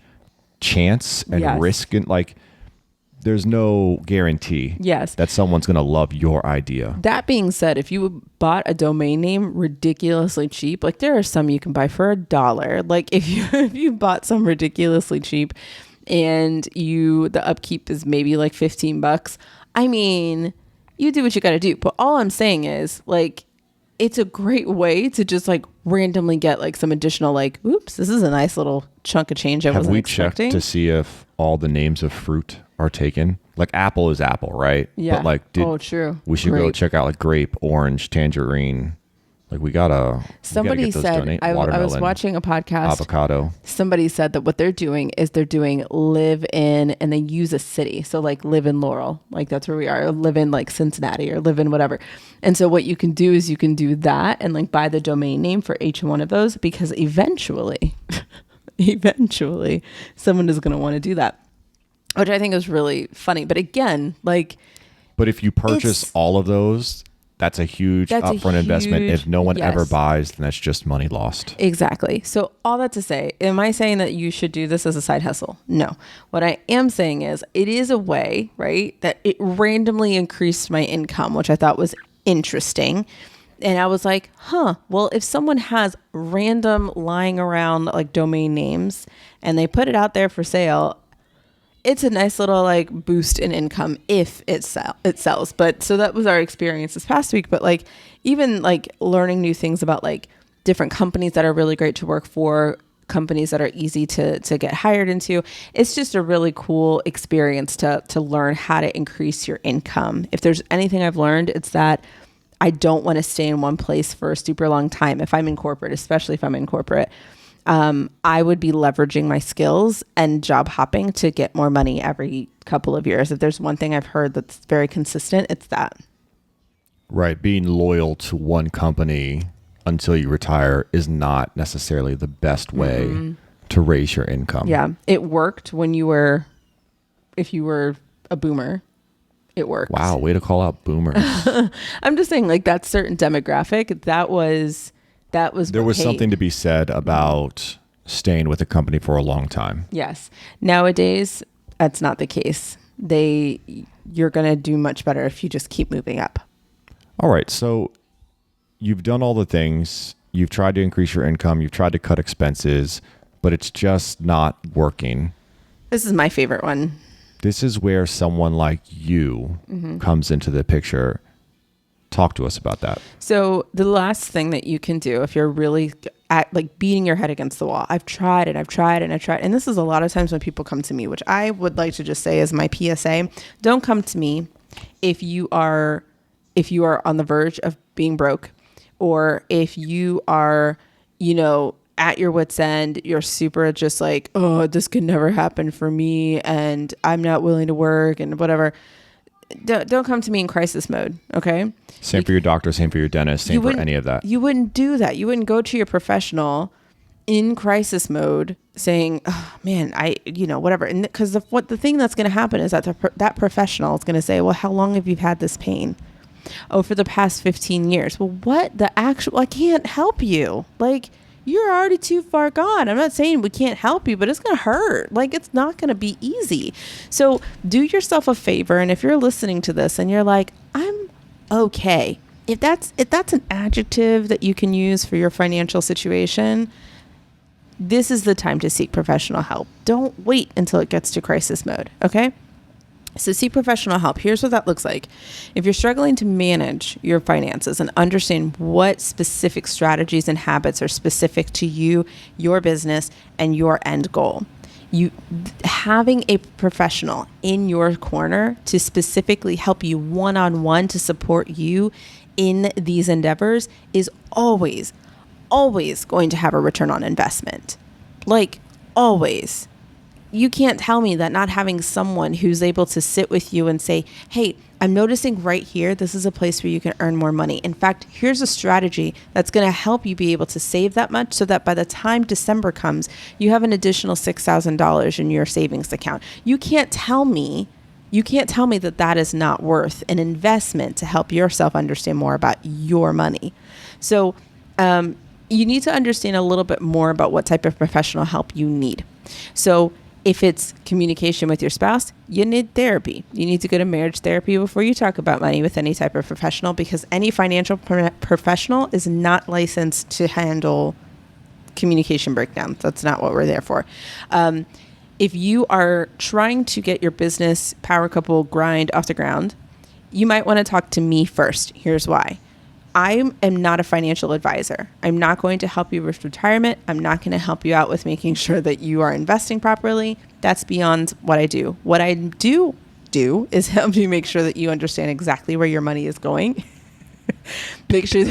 chance and risk and like there's no guarantee that someone's going to love your idea. That being said, if you bought a domain name ridiculously cheap, like there are some you can buy for $1. Like if you bought some ridiculously cheap and the upkeep is maybe like $15, I mean, you do what you got to do. But all I'm saying is like, it's a great way to just like randomly get like some additional like, oops, this is a nice little chunk of change I wasn't expecting. Have we checked to see if all the names of fruit are taken? Like apple is apple, right? Yeah. But like, true. We should go check out like grape, orange, tangerine. Like we gotta. Somebody said I was watching a podcast. Avocado. Somebody said that what they're doing is they're doing live in, and they use a city. So like live in Laurel, like that's where we are. Or live in like Cincinnati, or live in whatever. And so what you can do is you can do that and like buy the domain name for each one of those because eventually someone is going to want to do that, which I think is really funny. But again, like. But if you purchase all of those. That's a huge upfront investment. If no one ever buys, then that's just money lost. Exactly. So all that to say, am I saying that you should do this as a side hustle? No. What I am saying is it is a way, right, that it randomly increased my income, which I thought was interesting. And I was like, well, if someone has random lying around like domain names and they put it out there for sale, it's a nice little like boost in income if it sells. But so that was our experience this past week. But like even like learning new things about like different companies that are really great to work for, companies that are easy to get hired into. It's just a really cool experience to learn how to increase your income. If there's anything I've learned, it's that I don't want to stay in one place for a super long time. If I'm in corporate, especially if I'm in corporate, I would be leveraging my skills and job hopping to get more money every couple of years. If there's one thing I've heard that's very consistent, it's that. Right. Being loyal to one company until you retire is not necessarily the best way to raise your income. Yeah. It worked if you were a boomer, it worked. Wow. Way to call out boomers. I'm just saying like that certain demographic, there was something to be said about staying with a company for a long time. Yes. Nowadays, that's not the case. You're going to do much better if you just keep moving up. All right. So you've done all the things. You've tried to increase your income. You've tried to cut expenses, but it's just not working. This is my favorite one. This is where someone like you comes into the picture. Talk to us about that. So the last thing that you can do if you're really at like beating your head against the wall, I've tried. And this is a lot of times when people come to me, which I would like to just say as my PSA, don't come to me if you are on the verge of being broke or if you are, at your wit's end, you're super just like, oh, this could never happen for me and I'm not willing to work and whatever. Don't come to me in crisis mode. Okay. Same for your doctor, same for your dentist, same for any of that. You wouldn't do that. You wouldn't go to your professional in crisis mode saying, oh man, whatever. And because the thing that's going to happen is that that professional is going to say, well, how long have you had this pain? Oh, for the past 15 years. Well, I can't help you. Like, you're already too far gone. I'm not saying we can't help you, but it's going to hurt. Like, it's not going to be easy. So do yourself a favor. And if you're listening to this and you're like, I'm okay. If that's an adjective that you can use for your financial situation, this is the time to seek professional help. Don't wait until it gets to crisis mode. Okay. So seek professional help. Here's what that looks like. If you're struggling to manage your finances and understand what specific strategies and habits are specific to you, your business, and your end goal, having a professional in your corner to specifically help you one-on-one to support you in these endeavors is always going to have a return on investment. Like, always. You can't tell me that not having someone who's able to sit with you and say, hey, I'm noticing right here, this is a place where you can earn more money. In fact, here's a strategy that's going to help you be able to save that much so that by the time December comes, you have an additional $6,000 in your savings account. You can't tell me that is not worth an investment to help yourself understand more about your money. So you need to understand a little bit more about what type of professional help you need. So if it's communication with your spouse, you need therapy. You need to go to marriage therapy before you talk about money with any type of professional, because any financial professional is not licensed to handle communication breakdowns. That's not what we're there for. If you are trying to get your business power couple grind off the ground, you might want to talk to me first. Here's why. I am not a financial advisor. I'm not going to help you with retirement. I'm not going to help you out with making sure that you are investing properly. That's beyond what I do. What I do is help you make sure that you understand exactly where your money is going. Make sure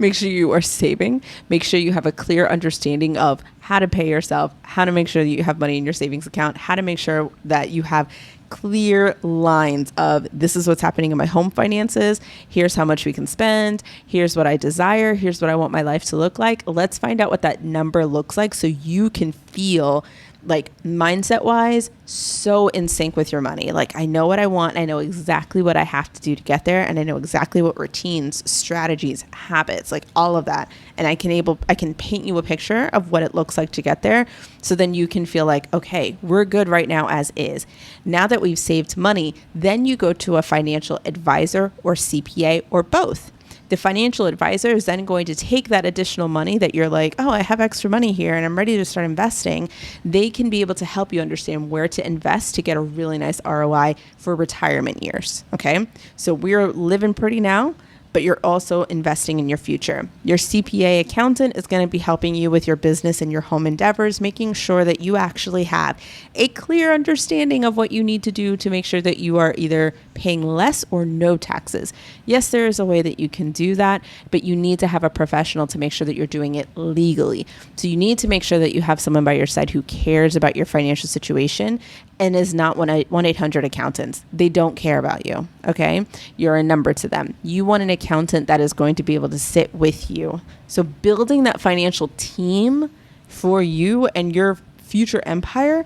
you are saving. Make sure you have a clear understanding of how to pay yourself, how to make sure that you have money in your savings account, how to make sure that you have clear lines of, this is what's happening in my home finances. Here's how much we can spend. Here's what I desire. Here's what I want my life to look like. Let's find out what that number looks like so you can feel like, mindset wise, so in sync with your money. Like, I know what I want. I know exactly what I have to do to get there. And I know exactly what routines, strategies, habits, like all of that. And I can paint you a picture of what it looks like to get there. So then you can feel like, okay, we're good right now as is. Now that we've saved money, then you go to a financial advisor or CPA or both. The financial advisor is then going to take that additional money that you're like, oh, I have extra money here and I'm ready to start investing. They can be able to help you understand where to invest to get a really nice ROI for retirement years. Okay. So we're living pretty now, but you're also investing in your future. Your CPA accountant is going to be helping you with your business and your home endeavors, making sure that you actually have a clear understanding of what you need to do to make sure that you are either paying less or no taxes. Yes, there is a way that you can do that, but you need to have a professional to make sure that you're doing it legally. So you need to make sure that you have someone by your side who cares about your financial situation and is not 1-800-accountants. They don't care about you, okay? You're a number to them. You want an accountant that is going to be able to sit with you. So building that financial team for you and your future empire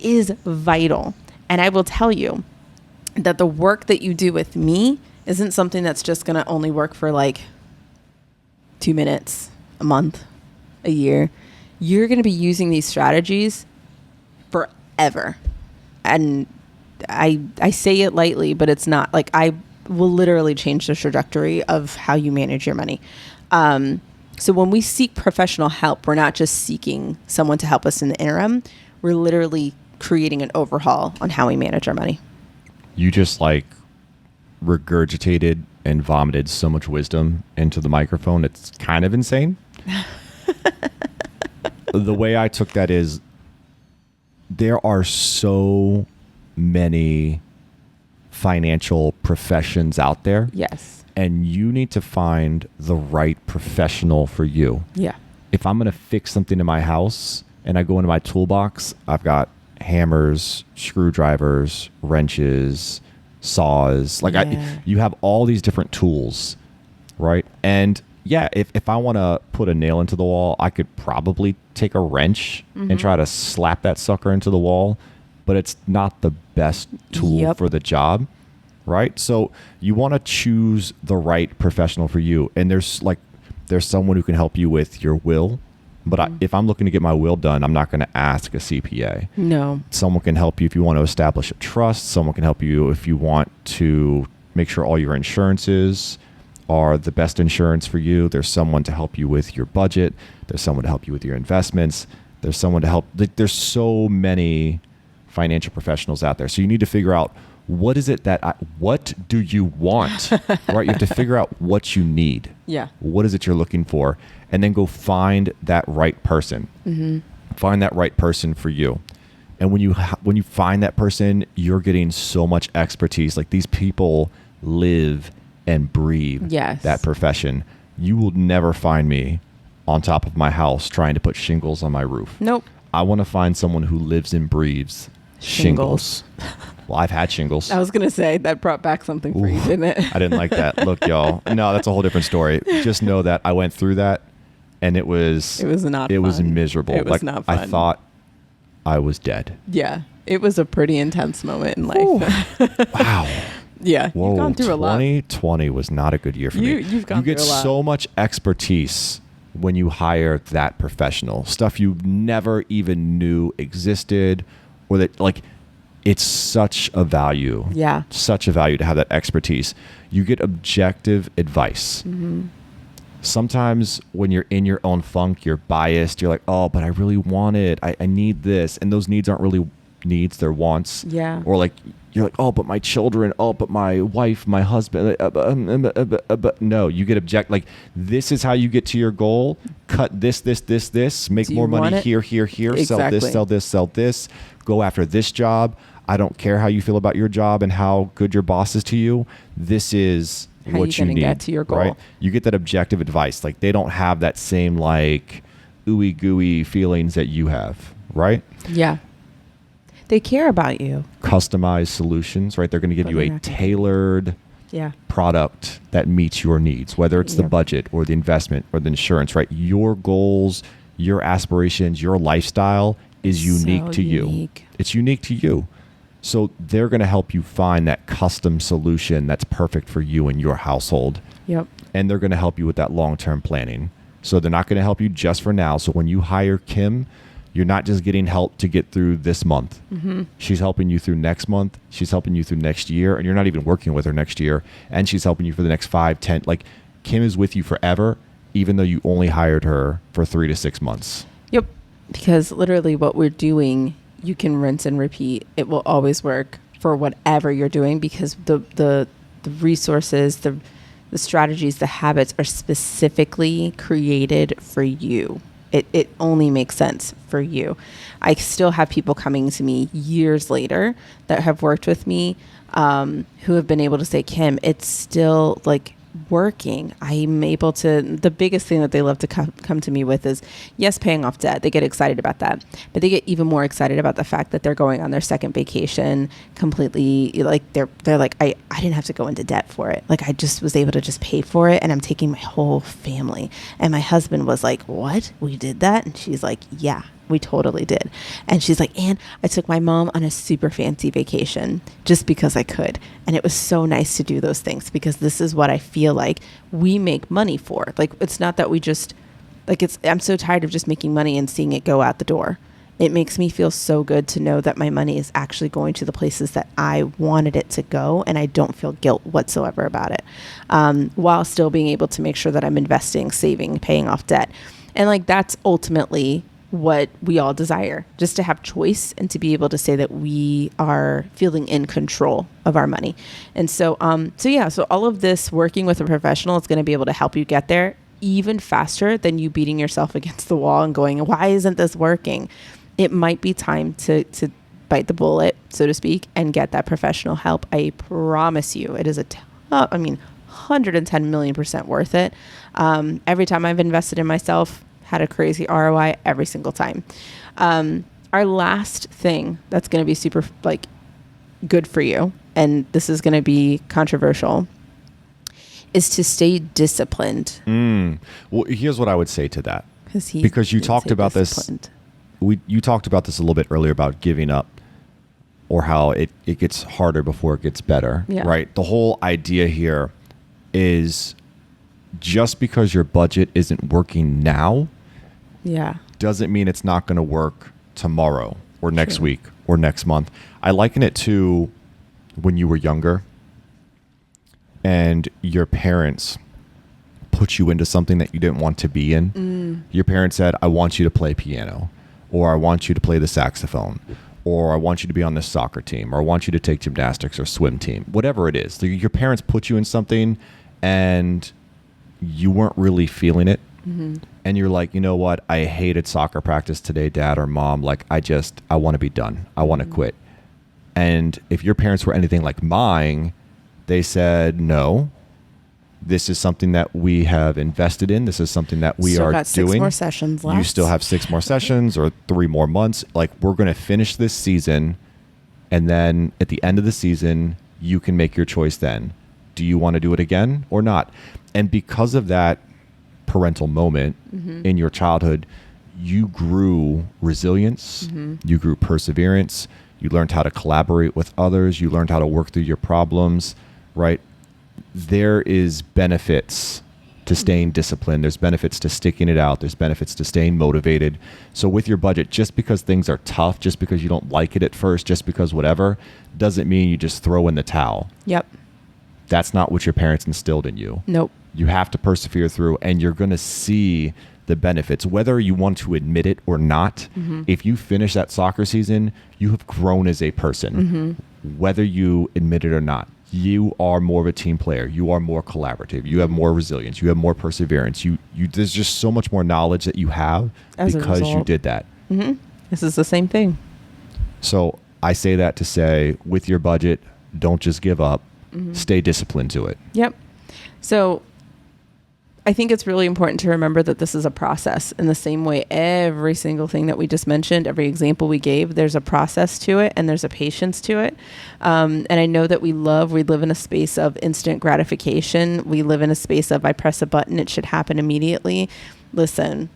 is vital. And I will tell you that the work that you do with me isn't something that's just going to only work for like 2 minutes, a month, a year. You're going to be using these strategies forever. And I say it lightly, but it's not. Like, I will literally change the trajectory of how you manage your money. So when we seek professional help, we're not just seeking someone to help us in the interim. We're literally creating an overhaul on how we manage our money. You just like regurgitated and vomited so much wisdom into the microphone. It's kind of insane. The way I took that is, there are so many financial professions out there. Yes. and you need to find the right professional for you. Yeah. If I'm going to fix something in my house and I go into my toolbox, I've got hammers, screwdrivers, wrenches, saws. Like you have all these different tools, right? And yeah, if I want to put a nail into the wall, I could probably take a wrench and try to slap that sucker into the wall, but it's not the best tool for the job, right? So you want to choose the right professional for you. And there's someone who can help you with your will. But if I'm looking to get my will done, I'm not going to ask a CPA. No. Someone can help you if you want to establish a trust. Someone can help you if you want to make sure all your insurances are the best insurance for you. There's someone to help you with your budget. There's someone to help you with your investments. There's someone to help. There's so many financial professionals out there. So you need to figure out what is it what do you want, right? You have to figure out what you need. Yeah. What is it you're looking for? And then go find that right person. Find that right person for you. And when you find that person, you're getting so much expertise. Like these people live and breathe that profession. You will never find me on top of my house trying to put shingles on my roof. Nope. I want to find someone who lives and breathes shingles. Well, I've had shingles. I was going to say that brought back something for you, didn't it? I didn't like that. Look, y'all. No, that's a whole different story. Just know that I went through that and it was miserable. It was not fun. I thought I was dead. Yeah. It was a pretty intense moment in life. Wow. Yeah. Whoa, you've gone through a lot. 2020 was not a good year for me. You've gone through a lot. You get so much expertise when you hire that professional. Stuff you never even knew existed, or that it's such a value. Yeah. Such a value to have that expertise. You get objective advice. Sometimes when you're in your own funk, you're biased. You're like, oh, but I really want it. I need this. And those needs aren't really needs, they're wants. Yeah. Or like, you're like, oh, but my children, oh, but my wife, my husband. But no, you get this is how you get to your goal. Cut this, make more money here, Exactly. sell this, go after this job. I don't care how you feel about your job and how good your boss is to you. This is how what you need. Get to your goal. Right? You get that objective advice. Like they don't have that same ooey gooey feelings that you have, right? Yeah. They care about you. Customized solutions, right? They're going to give you a tailored product that meets your needs, whether it's the budget or the investment or the insurance, right? Your goals, your aspirations, your lifestyle is unique to you. It's unique to you. So they're going to help you find that custom solution that's perfect for you and your household. Yep. And they're going to help you with that long-term planning. So they're not going to help you just for now. So when you hire Kim, you're not just getting help to get through this month. She's helping you through next month. She's helping you through next year. And you're not even working with her next year. And she's helping you for the next 5, 10. Kim is with you forever, even though you only hired her for 3 to 6 months. Yep. Because literally what we're doing, you can rinse and repeat. It will always work for whatever you're doing, because the resources, the strategies, the habits are specifically created for you. It only makes sense for you. I still have people coming to me years later that have worked with me who have been able to say, Kim, it's still working. I'm able to, the biggest thing that they love to come to me with is, yes, paying off debt. They get excited about that, but they get even more excited about the fact that they're going on their second vacation completely. They're like, I didn't have to go into debt for it. I just was able to just pay for it, and I'm taking my whole family. And my husband was like, what? We did that? And she's like, yeah, we totally did. And she's like, and I took my mom on a super fancy vacation just because I could. And it was so nice to do those things, because this is what I feel like we make money for. It's not that we just I'm so tired of just making money and seeing it go out the door. It makes me feel so good to know that my money is actually going to the places that I wanted it to go, and I don't feel guilt whatsoever about it, while still being able to make sure that I'm investing, saving, paying off debt. And that's ultimately what we all desire, just to have choice and to be able to say that we are feeling in control of our money. And so all of this, working with a professional, is going to be able to help you get there even faster than you beating yourself against the wall and going, why isn't this working? It might be time to bite the bullet, so to speak, and get that professional help. I promise you, it is 110 million% worth it. Every time I've invested in myself, had a crazy ROI every single time. Our last thing that's going to be super like good for you, and this is going to be controversial, is to stay disciplined. Well, here's what I would say to that. Because you talked about this. You talked about this a little bit earlier about giving up, or how it gets harder before it gets better, right? The whole idea here is just because your budget isn't working now, doesn't mean it's not going to work tomorrow or next week or next month. I liken it to when you were younger and your parents put you into something that you didn't want to be in. Your parents said, I want you to play piano, or I want you to play the saxophone, or I want you to be on this soccer team, or I want you to take gymnastics or swim team, whatever it is. Your parents put you in something and you weren't really feeling it. And you're like, you know what? I hated soccer practice today, Dad or Mom. Like, I want to be done. I want to quit. And if your parents were anything like mine, they said, no, this is something that we have invested in. This is something that we are doing. 6 more sessions left. You still have 6 more sessions or 3 more months. Like, we're going to finish this season. And then at the end of the season, you can make your choice then. Do you want to do it again or not? And because of that parental moment in your childhood, you grew resilience, you grew perseverance, you learned how to collaborate with others, you learned how to work through your problems, right? There is benefits to staying disciplined. There's benefits to sticking it out. There's benefits to staying motivated. So with your budget, just because things are tough, just because you don't like it at first, just because whatever, doesn't mean you just throw in the towel. Yep. That's not what your parents instilled in you. Nope. You have to persevere through, and you're going to see the benefits, whether you want to admit it or not. If you finish that soccer season, you have grown as a person, whether you admit it or not. You are more of a team player. You are more collaborative. You have more resilience. You have more perseverance. There's just so much more knowledge that you have because you did that. This is the same thing. So I say that to say, with your budget, don't just give up. Stay disciplined to it. Yep. So I think it's really important to remember that this is a process. In the same way, every single thing that we just mentioned, every example we gave, there's a process to it and there's a patience to it. And I know that we live in a space of instant gratification. We live in a space of, I press a button, it should happen immediately. Listen,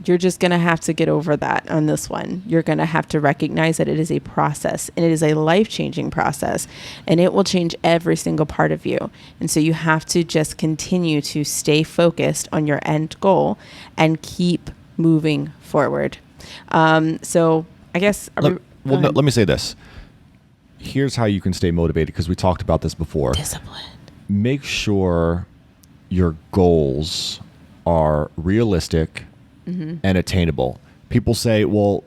you're just going to have to get over that on this one. You're going to have to recognize that it is a process, and it is a life-changing process, and it will change every single part of you. And so you have to just continue to stay focused on your end goal and keep moving forward. So I guess... let me say this. Here's how you can stay motivated, because we talked about this before. Discipline. Make sure your goals are realistic and attainable. People say, well,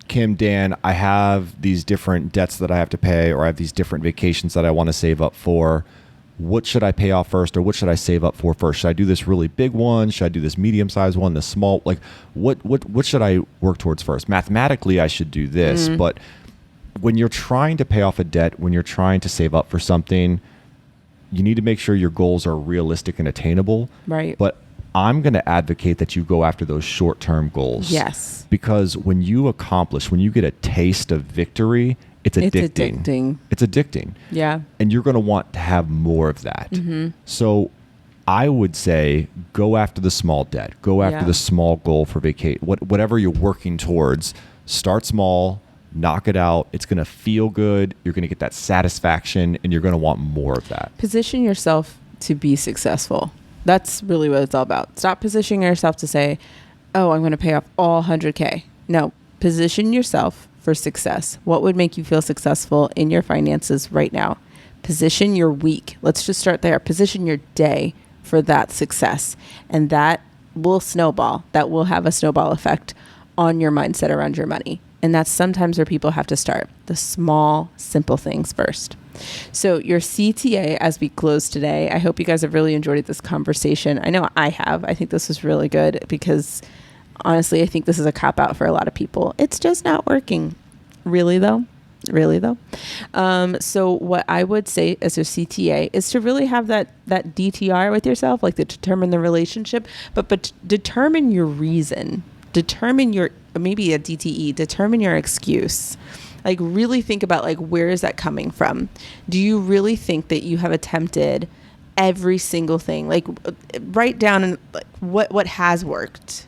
Kim, Dan, I have these different debts that I have to pay, or I have these different vacations that I want to save up for. What should I pay off first, or what should I save up for first? Should I do this really big one? Should I do this medium-sized one, this small? Like, what should I work towards first? Mathematically, I should do this, but when you're trying to pay off a debt, when you're trying to save up for something, you need to make sure your goals are realistic and attainable. Right. But I'm going to advocate that you go after those short-term goals. Yes. Because when you get a taste of victory, it's addicting. It's addicting. Yeah. And you're going to want to have more of that. So I would say go after the small debt. Go after the small goal for whatever you're working towards. Start small, knock it out. It's going to feel good. You're going to get that satisfaction, and you're going to want more of that. Position yourself to be successful. That's really what it's all about. Stop positioning yourself to say, oh, I'm going to pay off all 100K. No, position yourself for success. What would make you feel successful in your finances right now? Position your week. Let's just start there. Position your day for that success. And that will snowball. That will have a snowball effect on your mindset around your money. And that's sometimes where people have to start. The small, simple things first. So your CTA, as we close today, I hope you guys have really enjoyed this conversation. I know I have. I think this was really good because honestly, I think this is a cop-out for a lot of people. It's just not working. Really, though? Really though. So what I would say as a CTA is to really have that DTR with yourself, like to determine the relationship, but determine your reason, determine your, maybe a DTE, determine your excuse. Like really think about like, where is that coming from? Do you really think that you have attempted every single thing? Like write down and like what has worked.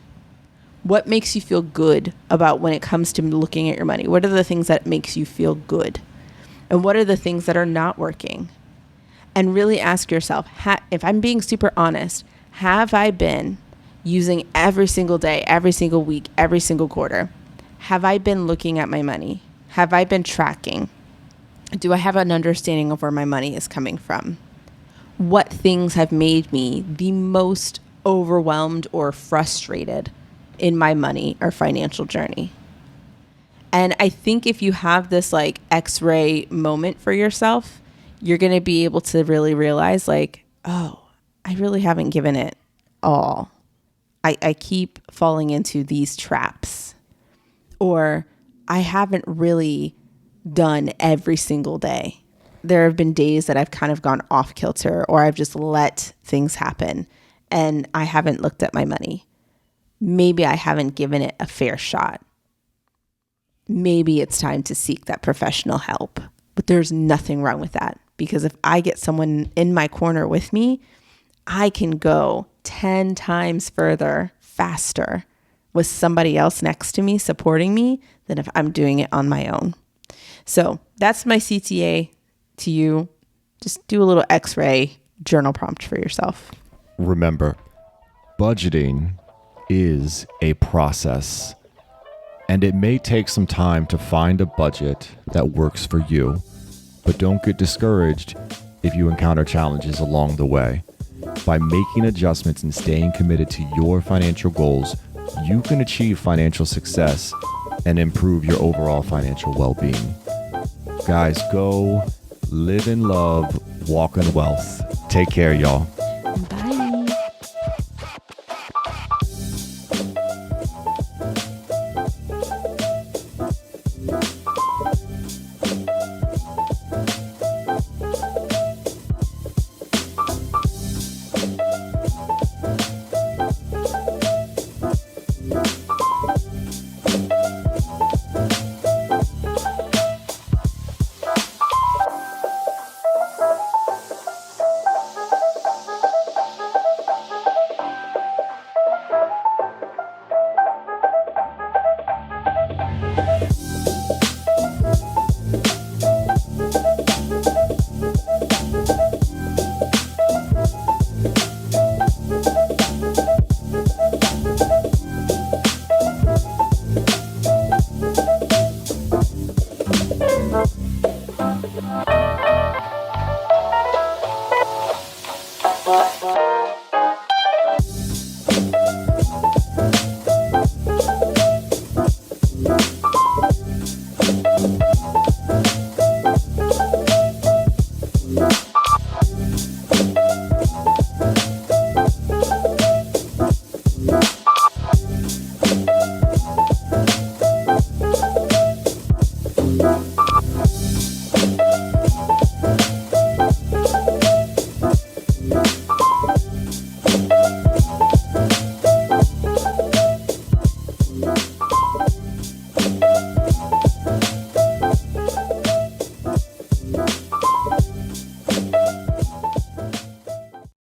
What makes you feel good about when it comes to looking at your money? What are the things that makes you feel good? And what are the things that are not working? And really ask yourself, if I'm being super honest, have I been using every single day, every single week, every single quarter? Have I been looking at my money? Have I been tracking? Do I have an understanding of where my money is coming from? What things have made me the most overwhelmed or frustrated in my money or financial journey? And I think if you have this like X-ray moment for yourself, you're going to be able to really realize like, oh, I really haven't given it all. I keep falling into these traps, or I haven't really done every single day. There have been days that I've kind of gone off kilter, or I've just let things happen and I haven't looked at my money. Maybe I haven't given it a fair shot. Maybe it's time to seek that professional help. But there's nothing wrong with that, because if I get someone in my corner with me, I can go 10 times further, faster with somebody else next to me supporting me than if I'm doing it on my own. So that's my CTA to you. Just do a little X-ray journal prompt for yourself. Remember, budgeting is a process, and it may take some time to find a budget that works for you, but don't get discouraged if you encounter challenges along the way. By making adjustments and staying committed to your financial goals, you can achieve financial success and improve your overall financial well-being. Guys, go live in love, walk in wealth. Take care, y'all.